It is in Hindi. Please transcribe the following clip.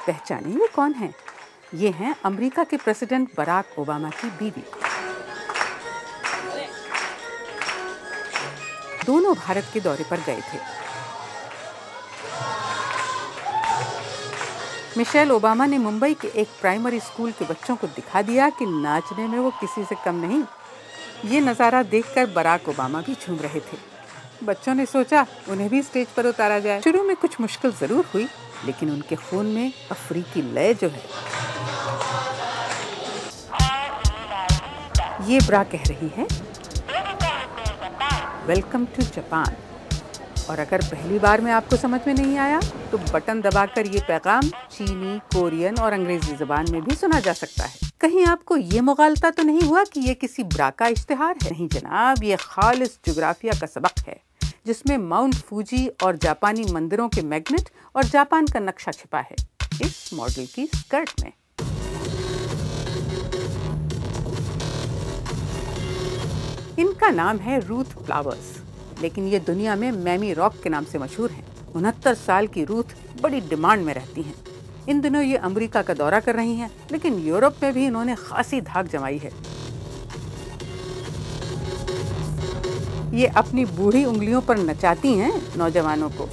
पहचाने ये कौन है? ये हैं अमेरिका के प्रेसिडेंट बराक ओबामा की बीवी। दोनों भारत के दौरे पर गए थे। मिशेल ओबामा ने मुंबई के एक प्राइमरी स्कूल के बच्चों को दिखा दिया कि नाचने में वो किसी से कम नहीं। ये नज़ारा देखकर बराक ओबामा भी झूम रहे थे। बच्चों ने सोचा उन्हें भी स्टेज पर उतारा जाए। शुरू में कुछ मुश्किल ज़रूर हुई, लेकिन उनके खून में अफ्रीकी लय जो है, ये ब्रा कह रही है वेलकम टू जापान। और अगर पहली बार में आपको समझ में नहीं आया तो बटन दबाकर ये पैगाम चीनी, कोरियन और अंग्रेजी ज़बान में भी सुना जा सकता है। कहीं आपको ये मुगालता तो नहीं हुआ कि ये किसी ब्रा का इश्तिहार है? नहीं जनाब, ये खालिस जोग्राफिया का सबक है जिसमें माउंट फूजी और जापानी मंदिरों के मैग्नेट और जापान का नक्शा छिपा है इस मॉडल की स्कर्ट में। इनका नाम है रूथ फ्लावर्स, लेकिन ये दुनिया में मैमी रॉक के नाम से मशहूर हैं। 69 साल की रूथ बड़ी डिमांड में रहती हैं। इन दिनों ये अमेरिका का दौरा कर रही हैं, लेकिन यूरोप में भी इन्होंने खासी धाक जमाई है। ये अपनी बूढ़ी उंगलियों पर नचाती हैं नौजवानों को।